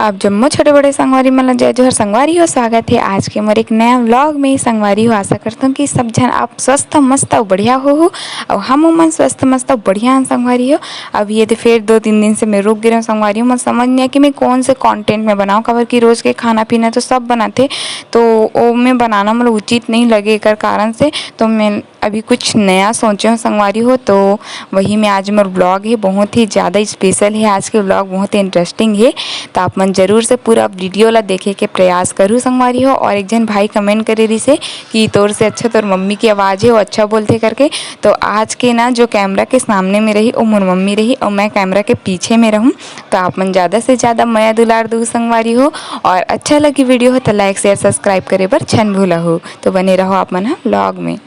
आप जम्मो छोटे बड़े संगवारी मन जय जोहर संगवारी हो। स्वागत है आज के मोर एक नया व्लॉग में। संगवारी हो आशा करता हूँ कि सब जन आप स्वस्थ मस्त और बढ़िया हो और हम मन स्वस्थ मस्त और बढ़िया हैं संगवारी हो। अब ये तो फिर 2-3 दिन से मैं रुक गई हूँ संगवारी हो। मैं समझ नहीं आया कि मैं कौन से कंटेंट में बनाऊँ, खबर कि रोज़ के खाना पीना तो सब बनाते तो वो मैं बनाना मतलब उचित नहीं लगे कर कारण से तो मैं अभी कुछ नया सोचे हूँ संगवारी हो। तो वही में आज मेरा ब्लॉग है, बहुत ही ज़्यादा स्पेशल है। आज के ब्लॉग बहुत ही इंटरेस्टिंग है तो आप मन जरूर से पूरा वीडियो ला देखे के प्रयास करूँ संगवारी हो। और एक जन भाई कमेंट करे रही से कि तोर से अच्छा तोर मम्मी की आवाज़ है वो अच्छा बोलते करके। तो आज के ना जो कैमरा के सामने में रही वो मोर मम्मी रही और मैं कैमरा के पीछे में रहूँ। तो आप मन ज़्यादा से ज़्यादा माया दुलार दू संगवारी हो। और अच्छा लगी वीडियो हो तो लाइक शेयर सब्सक्राइब करे पर छन भूला हो। तो बने रहो आप मन ब्लॉग में।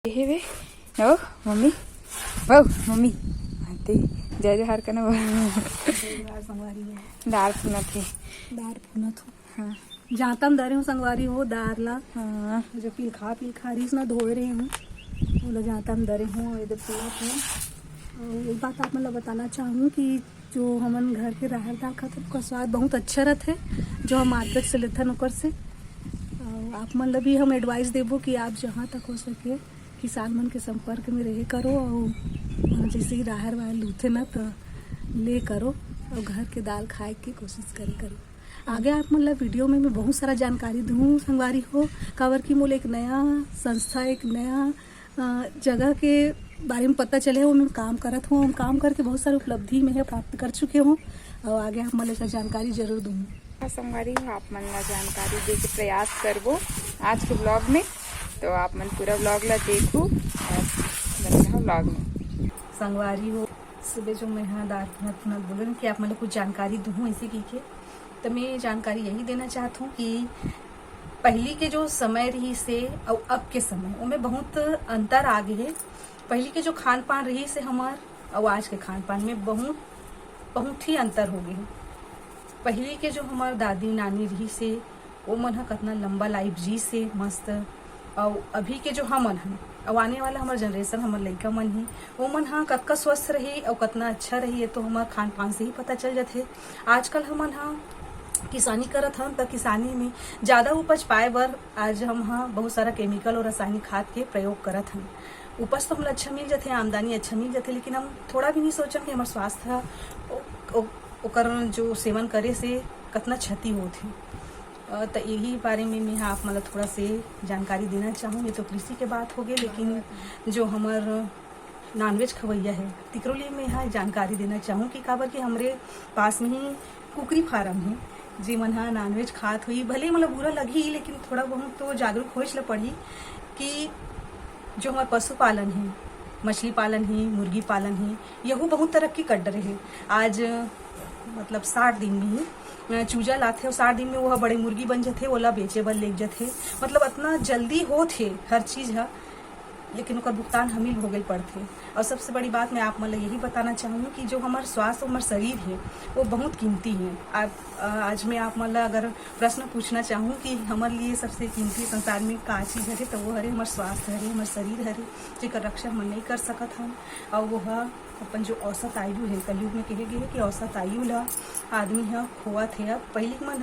ओ मम्मी ओ मम्मी आते जय जोहार करना संगवारी है दाल सुना थे दार फुनत हो। हाँ जातम दरे हूँ संगवारी हो दार ला हाँ जो पिलखा रही ना धोए रही हूँ वो लोग जातम दरे हूँ इधर फुनत हूँ। और एक बात आप मतलब बताना चाहूँ कि जो हमन घर के राहर दाल खाते उसका स्वाद बहुत अच्छा रहता है जो हम मार्केट से लेते हैं ओकर से। आप मतलब भी हम एडवाइस देबो कि आप जहाँ तक हो सके किसान मन के संपर्क में रहे करो और जैसे ही राहर वाहर लूथे ना तो ले करो और घर के दाल खाए की कोशिश करो। आगे आप मतलब वीडियो में मैं बहुत सारा जानकारी दूँ संगवारी हो। काबर की मोल एक नया संस्था एक नया जगह के बारे में पता चले वो मैं काम करत हूँ। काम करके बहुत सारी उपलब्धि मैं प्राप्त कर चुके हूँ और आगे आप मतलब जानकारी जरूर दूँगी। संगवारी हो आप मन ला जानकारी दे के प्रयास करबो आज के ब्लॉग में। तो आप मन पूरा ब्लॉग ला देखो और बने रहो ब्लॉग में। संगवारी हो सुबह जो मैं यहाँ दार फुनत बोल रही कि आप मतलब कुछ जानकारी दूँ इसी की के तो मैं जानकारी यही देना चाहती हूँ कि पहली के जो समय रही से और अब के समय उनमें बहुत अंतर आ गए है। पहली के जो खान पान रही से हमार और आज के खान पान में बहुत ही अंतर हो गए है। पहले के जो हमार दादी नानी रही से वो मन हा कितना लंबा लाइफ जी से मस्त और अभी के जो हमन हैं और आने वाला हमारा जनरेशन हमारे लड़का मन ही वो मन हाँ कतका स्वस्थ रही और कितना अच्छा रही है तो हमारे खान पान से ही पता चल जाते। आजकल हमन हाँ किसानी करत हन तो किसानी में ज़्यादा उपज पाए बर आज हम हाँ बहुत सारा केमिकल और रासायनिक खाद के प्रयोग करत हन। उपज तो हमें अच्छा मिल जाते आमदनी अच्छा मिल जाते लेकिन हम थोड़ा भी नहीं सोचन कि हमारे स्वास्थ्य ओकर जो सेवन करे से कितना क्षति होती। तो यही बारे में मैं आप मतलब थोड़ा से जानकारी देना चाहूँ। ये तो कृषि के बात हो गई लेकिन जो हमार नॉनवेज खवैया है तिकरो लिए मैं यहाँ जानकारी देना चाहूँ कि काबर कि हमारे पास में ही कुकरी फार्म है जी मन हाँ नॉनवेज खात हुई भले मतलब बुरा लगी लेकिन थोड़ा बहुत तो जागरूक हो पड़ी कि जो हमारा पशुपालन है मछली पालन है मुर्गी पालन है यहू बहुत तरक्की कर रहे हैं। आज मतलब 60 दिन में ही चूजा लाते और 60 दिन में वो बड़े मुर्गी बन जाते ओला बेचे बर ले जाते मतलब इतना जल्दी होते हर चीज़ है लेकिन उनका भुगतान हम ही भोगल पड़ते। और सबसे बड़ी बात मैं आप मतलब यही बताना चाहूँगी कि जो हमारा स्वास्थ्य हमारा शरीर है वो बहुत कीमती है। आज मैं आप मतलब अगर प्रश्न पूछना चाहूँ कि हमारे लिए सबसे कीमती संसार में का चीज़ है तो वो हरे हमारे स्वास्थ्य हरे हमारे शरीर हरे जेकर रक्षा हम नहीं कर सकत हम। और वो अपन जो औसत आयु है कलयुग में कहे गए कि औसत आयु ला आदमी है खोवत है। अब पहले के मन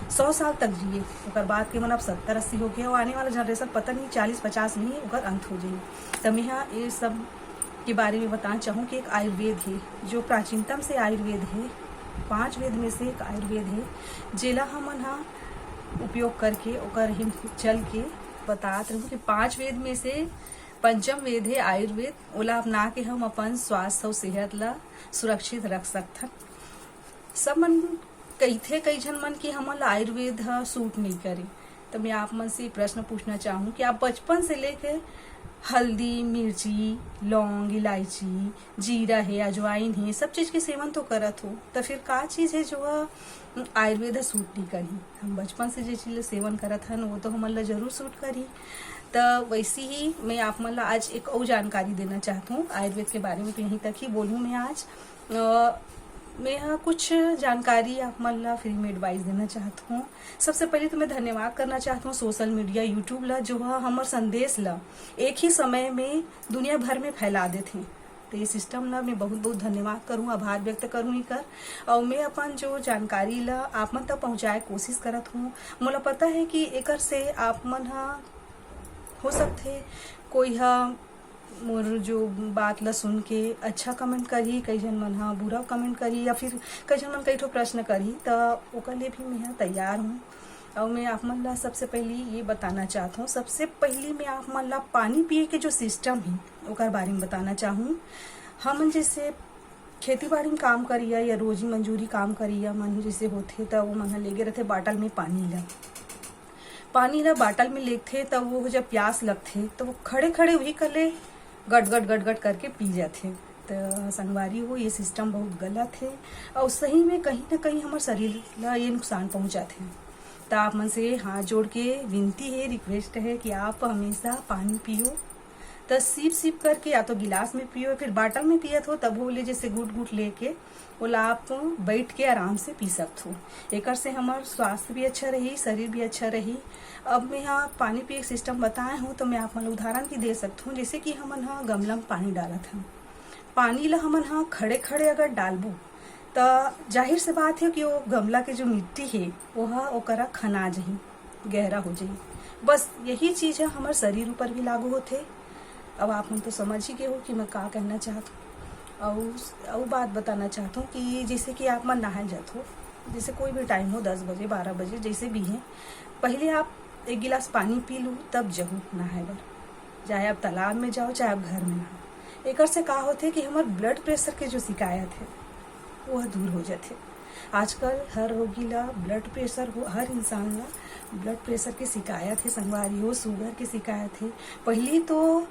100 साल तक जिए और बाद के मन अब 70-80 हो गया और आने वाला जनरेशन पता नहीं 40-50 में ही ओकर अंत हो जाए। तो मैं यहाँ ये सब के बारे में बताना चाहूँ कि एक आयुर्वेद है जो प्राचीनतम से आयुर्वेद है 5 वेद में से एक आयुर्वेद है जेला हमन उपयोग करके ओकर हिम चल के बताते रहूँ कि 5 वेद में से पंचम वेद है आयुर्वेद ओला अपना के हम अपन स्वास्थ्य और सेहत ला सुरक्षित रख सकथन। सब मन कईथे कई जन मन की हमन ला आयुर्वेद सूट नहीं करे तो मैं आप मन से प्रश्न पूछना चाहूँ कि आप बचपन से लेके हल्दी मिर्ची लौंग इलायची जीरा है अजवाइन है सब चीज के सेवन तो करत हो तो फिर का चीज है जो आयुर्वेद सूट नहीं करी। हम बचपन से जो चीज सेवन करत हन वो तो हमन ला जरूर सूट करी। तो वैसी ही मैं आप मन ला आज एक और जानकारी देना चाहती हूँ आयुर्वेद के बारे में तो यहीं तक ही बोलूँ मैं आज। मैं यहाँ कुछ जानकारी आप मन ला फ्री में एडवाइस देना चाहती हूँ। सबसे पहले तो मैं धन्यवाद करना चाहती हूँ सोशल मीडिया यूट्यूब ला जो हमार संदेश ला एक ही समय में दुनिया भर में फैला देते तो ये सिस्टम ला मैं बहुत बहुत धन्यवाद करूँ, आभार व्यक्त करूँ कर। और मैं अपन जो जानकारी ला आप मन तक पहुँचाए कोशिश करत हूँ। मोला पता है कि एकर से आप मन हो सकते कोई मोर जो बात ला सुन के अच्छा कमेंट करी, कई जन मन बुरा कमेंट करी, या फिर कई जन मन कई ठो प्रश्न करी, तो ओकर लिए भी मैं तैयार हूँ। और मैं आप मन ला सबसे पहले ये बताना चाहता हूँ, सबसे पहले मैं आप मन ला पानी पिए के जो सिस्टम है ओकर बारे में बताना चाहूँ। हम जैसे खेती बाड़ी में काम करिया या रोजी मंजूरी काम करिया मन जैसे होते, तो वो मन लेगे रहते बाटल में पानी ला बाटल में लेते, तब वो जब प्यास लगते तो वो खड़े खड़े वही कले गट गट करके पी जाते। तो संगवारी हो ये सिस्टम बहुत गलत है और सही में कहीं ना कहीं हमारे शरीर ला ये नुकसान पहुंचाते हैं। तो आप मन से हाथ जोड़ के विनती है, रिक्वेस्ट है कि आप हमेशा पानी पियो, तो सिप करके, या तो गिलास में पियो फिर बाटल में पियत हो, तब बोले जैसे गुट लेके बोला आप बैठ के आराम से पी सकते हो। एक से हमार स्वास्थ्य भी अच्छा रही, शरीर भी अच्छा रही। अब मैं यहाँ पानी पिए सिस्टम बताए हूँ, तो मैं आप मन उदाहरण भी दे सकती हूँ। जैसे कि हमन यहाँ गमला में पानी डालत हैं, पानी ला हमन यहाँ खड़े खड़े अगर डालबू तो जाहिर से बात है कि वो गमला के जो मिट्टी है वह ओकरा खना जाही, गहरा हो जाही। बस यही चीज है हमारे शरीर ऊपर भी लागू होते। अब आप हम तो समझ ही गए हो कि मैं क्या कहना चाहता हूँ। और बात बताना चाहता हूँ कि जैसे कि आप मन नहाए जाते हो, जैसे कोई भी टाइम हो 10 बजे 12 बजे जैसे भी है, पहले आप एक गिलास पानी पी लूँ तब जहू नहाए बर, चाहे आप तालाब में जाओ चाहे आप घर में नहाओ। एक से का होते कि हमारे ब्लड प्रेशर के जो शिकायत है वह दूर हो जाते। आजकल हर रोगी ला ब्लड प्रेशर हो, हर इंसान ला ब्लड प्रेशर की शिकायत है, संगवारी हो शुगर की शिकायत है। पहले तो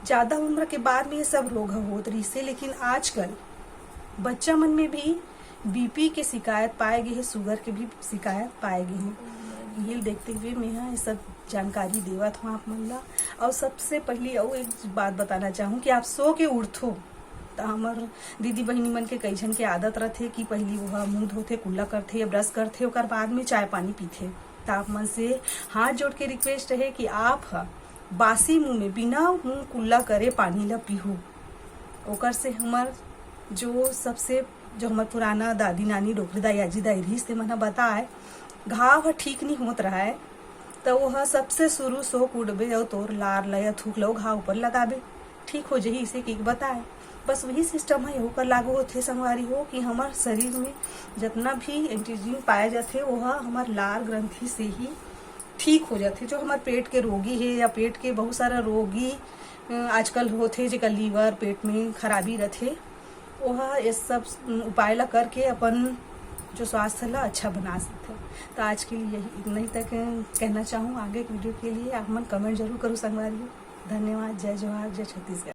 ज्यादा उम्र के बाद में ये सब रोग होत रही से, लेकिन आजकल बच्चा मन में भी बीपी के शिकायत पाए गए है, शुगर के भी शिकायत पाए गए हैं। ये देखते हुए मैं यहाँ ये सब जानकारी देवत हूँ आप मन ला। और सबसे पहले और एक बात बताना चाहूँ कि आप सो के उठो, तो हमार दीदी बहिनी मन के कई जन के आदत रहते कि पहले वह मुंह धोते, कुल्ला करते या ब्रश करते, ओकर बाद में चाय पानी पीते। तो आप मन से हाथ जोड़ के रिक्वेस्ट है कि आप बासी मुंह में बिना मुंह कुल्ला करे पानी ला पीहू। ओकर से हमार जो हमार पुराना दादी नानी डोकरी दाई आजी दाई रही से मन बताए घाव ठीक नहीं होत रहा है, तो वह सबसे शुरू सोक उड़बे और तोर लार लया थूक लो घाव ऊपर लगाबे, ठीक हो जाही। इसे की बताए बस वही सिस्टम है होकर लागू होते संगवारी हो कि हमार शरीर में जितना भी एंटीजन पाए जाते वह हमार लार ग्रंथि से ही ठीक हो जाते। जो हमारे पेट के रोगी है या पेट के बहुत सारा रोगी आजकल होते जेकर लीवर पेट में खराबी रहते, वह ये सब उपाय ला करके अपन जो स्वास्थ्य ला अच्छा बना सकते। तो आज के लिए यही इतना ही तक कहना चाहूँ। आगे वीडियो के लिए आप मन कमेंट जरूर करो संगवारी हो। धन्यवाद। जय जवाहर, जय छत्तीसगढ़।